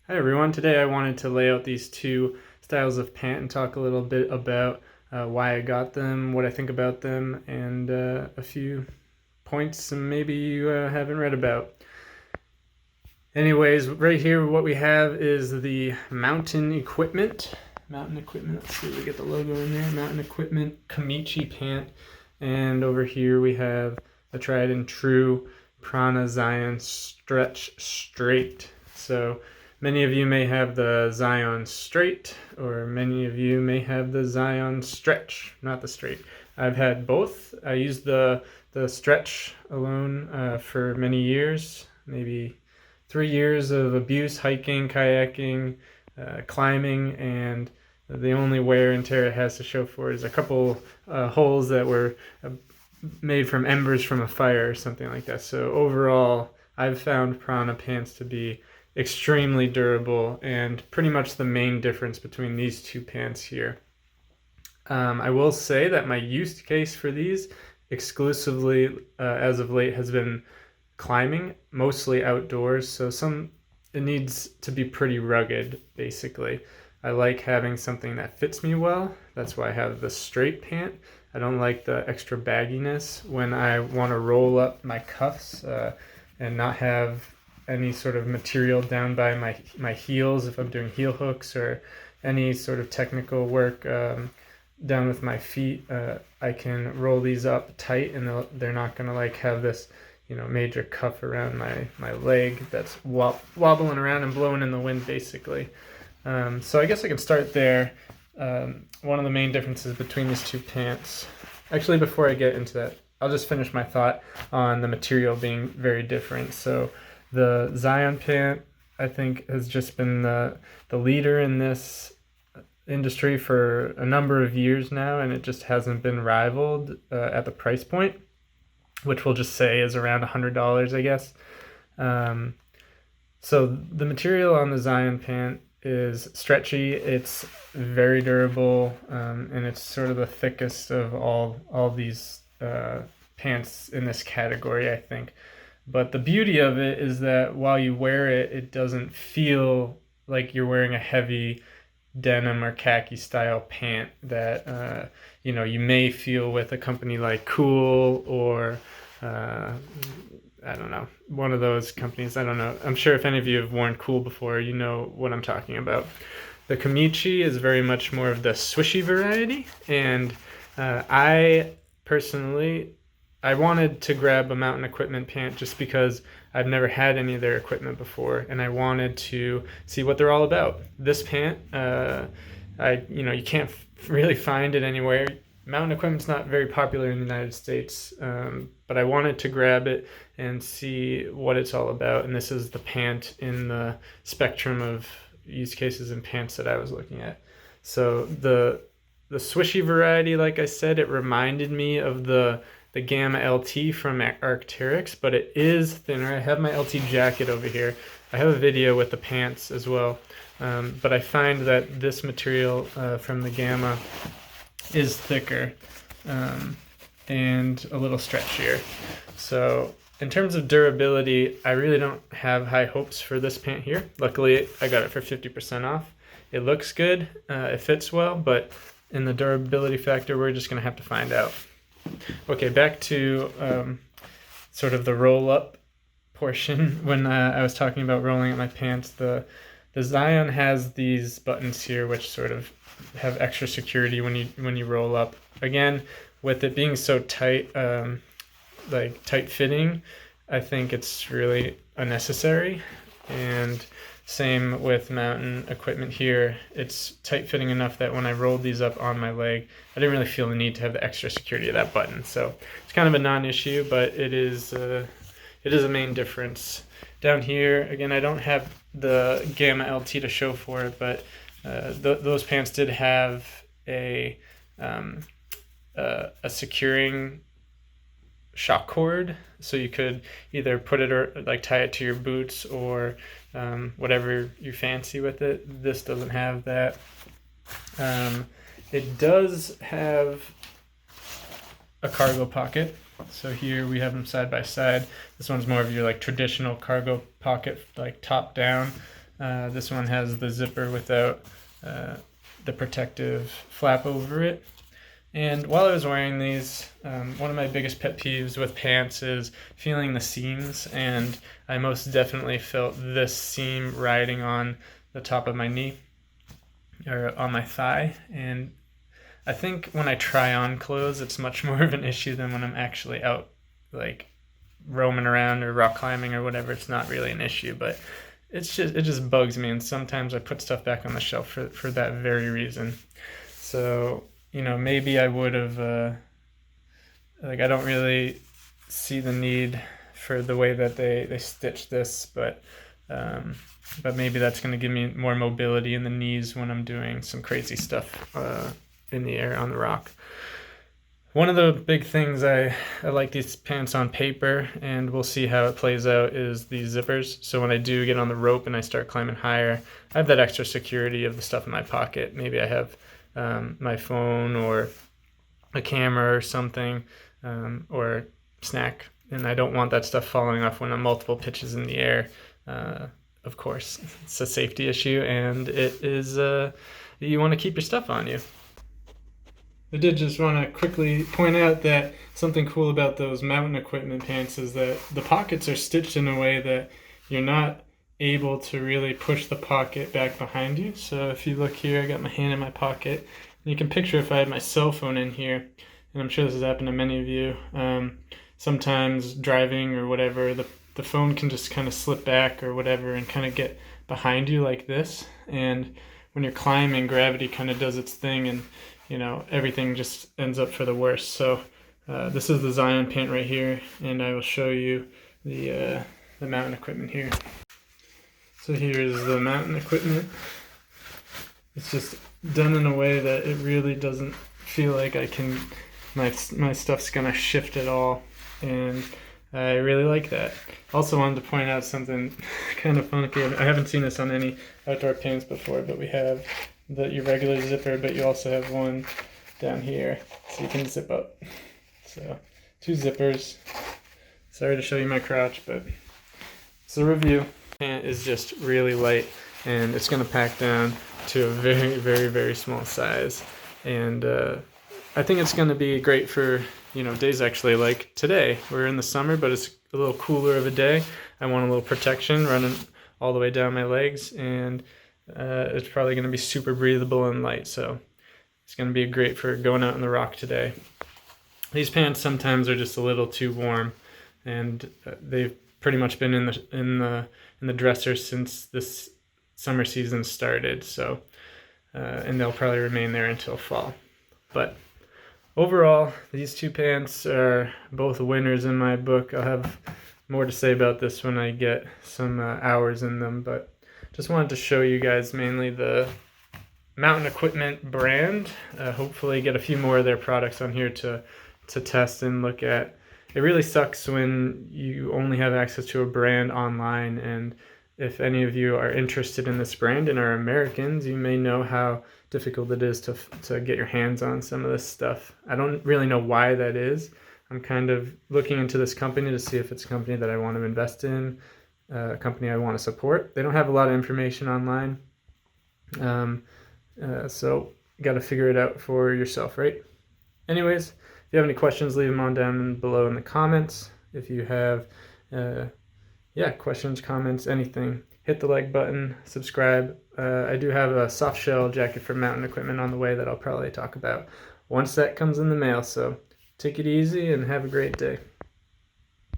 Hi everyone, today I wanted to lay out these two styles of pant and talk a little bit about why I got them, what I think about them, and a few points maybe you haven't read about. Anyways, right here what we have is the Mountain Equipment. Let's see if we get the logo in there. Mountain Equipment Comici pant. And over here we have a tried and true Prana Zion Stretch Straight. So many of you may have the Zion Straight, or many of you may have the Zion Stretch, not the Straight. I've had both. I used the Stretch alone for many years, maybe 3 years of abuse, hiking, kayaking, climbing, and the only wear and tear it has to show for it is a couple holes that were made from embers from a fire or something like that. So overall, I've found Prana pants to be extremely durable and pretty much the main difference between these two pants here. I will say that my use case for these exclusively as of late has been climbing, mostly outdoors, so it needs to be pretty rugged, basically. I like having something that fits me well. That's why I have the straight pant. I don't like the extra bagginess when I want to roll up my cuffs and not have any sort of material down by my heels if I'm doing heel hooks or any sort of technical work down with my feet. I can roll these up tight and they're not going to like have this major cuff around my leg that's wobbling around and blowing in the wind, basically. So I guess I can start there. One of the main differences between these two pants, actually before I get into that, I'll just finish my thought on the material being very different. So the Zion pant, I think, has just been the leader in this industry for a number of years now, and it just hasn't been rivaled at the price point, which we'll just say is around $100, I guess. So the material on the Zion pant is stretchy, it's very durable, and it's sort of the thickest of all these pants in this category, I think. But the beauty of it is that while you wear it, it doesn't feel like you're wearing a heavy denim or khaki style pant that you may feel with a company like Cool or I don't know, one of those companies. I don't know. I'm sure if any of you have worn Cool before, you know what I'm talking about. The Comici is very much more of the swishy variety, and I personally, I wanted to grab a Mountain Equipment pant just because I've never had any of their equipment before, and I wanted to see what they're all about. This pant, you can't really find it anywhere. Mountain Equipment's not very popular in the United States, but I wanted to grab it and see what it's all about. And this is the pant in the spectrum of use cases and pants that I was looking at. So the swishy variety, like I said, it reminded me of the Gamma LT from Arc'teryx, but it is thinner. I have my LT jacket over here. I have a video with the pants as well, but I find that this material from the Gamma is thicker and a little stretchier. So in terms of durability, I really don't have high hopes for this pant here. Luckily, I got it for 50% off. It looks good, it fits well, but in the durability factor, we're just gonna have to find out. Okay, back to sort of the roll-up portion. When I was talking about rolling up my pants, the Zion has these buttons here which sort of have extra security when you roll up. Again, with it being so tight, like tight fitting, I think it's really unnecessary. And same with Mountain Equipment here. It's tight fitting enough that when I rolled these up on my leg, I didn't really feel the need to have the extra security of that button. So it's kind of a non-issue, but it is a main difference. Down here, again, I don't have the Gamma LT to show for it, but those pants did have a securing shock cord, so you could either put it or like tie it to your boots or whatever you fancy with it. This doesn't have that. It does have a cargo pocket. So here we have them side by side. This one's more of your like traditional cargo pocket, like top down. This one has the zipper without the protective flap over it. And while I was wearing these, one of my biggest pet peeves with pants is feeling the seams, and I most definitely felt this seam riding on the top of my knee or on my thigh. And I think when I try on clothes, it's much more of an issue than when I'm actually out like roaming around or rock climbing or whatever. It's not really an issue, but it just bugs me, and sometimes I put stuff back on the shelf for that very reason. So maybe I would have, I don't really see the need for the way that they stitch this, but maybe that's going to give me more mobility in the knees when I'm doing some crazy stuff in the air on the rock. One of the big things I like these pants on paper, and we'll see how it plays out, is these zippers. So when I do get on the rope and I start climbing higher, I have that extra security of the stuff in my pocket. Maybe I have my phone or a camera or something, or snack, and I don't want that stuff falling off when I'm multiple pitches in the air. Of course, it's a safety issue, and it is you want to keep your stuff on you. I did just want to quickly point out that something cool about those mountain equipment pants is that the pockets are stitched in a way that you're not able to really push the pocket back behind you. So if you look here, I got my hand in my pocket. And you can picture if I had my cell phone in here, and I'm sure this has happened to many of you, sometimes driving or whatever, the phone can just kind of slip back or whatever and kind of get behind you like this. And when you're climbing, gravity kind of does its thing, and everything just ends up for the worst. So this is the Zion pant right here, and I will show you the mountain equipment here. So here's the mountain equipment. It's just done in a way that it really doesn't feel like my stuff's gonna shift at all, and I really like that. Also wanted to point out something kind of funky. I haven't seen this on any outdoor pants before, but we have your regular zipper, but you also have one down here so you can zip up. So 2 zippers. Sorry to show you my crotch, but it's a review. Pant is just really light, and it's going to pack down to a very, very, very small size. And I think it's going to be great for days actually like today. We're in the summer, but it's a little cooler of a day. I want a little protection running all the way down my legs, and it's probably going to be super breathable and light, so it's going to be great for going out on the rock today. These pants sometimes are just a little too warm, and they've pretty much been in the dresser since this summer season started. So, and they'll probably remain there until fall. But overall, these 2 pants are both winners in my book. I'll have more to say about this when I get some hours in them, but just wanted to show you guys mainly the Mountain Equipment brand. Hopefully get a few more of their products on here to test and look at. It really sucks when you only have access to a brand online, and if any of you are interested in this brand and are Americans, you may know how difficult it is to get your hands on some of this stuff. I don't really know why that is. I'm kind of looking into this company to see if it's a company that I want to invest in, a company I want to support. They don't have a lot of information online, so you got to figure it out for yourself, right? Anyways, if you have any questions, leave them on down below in the comments. If you have questions, comments, anything, hit the like button, subscribe. I do have a soft shell jacket for Mountain Equipment on the way that I'll probably talk about once that comes in the mail. So take it easy and have a great day.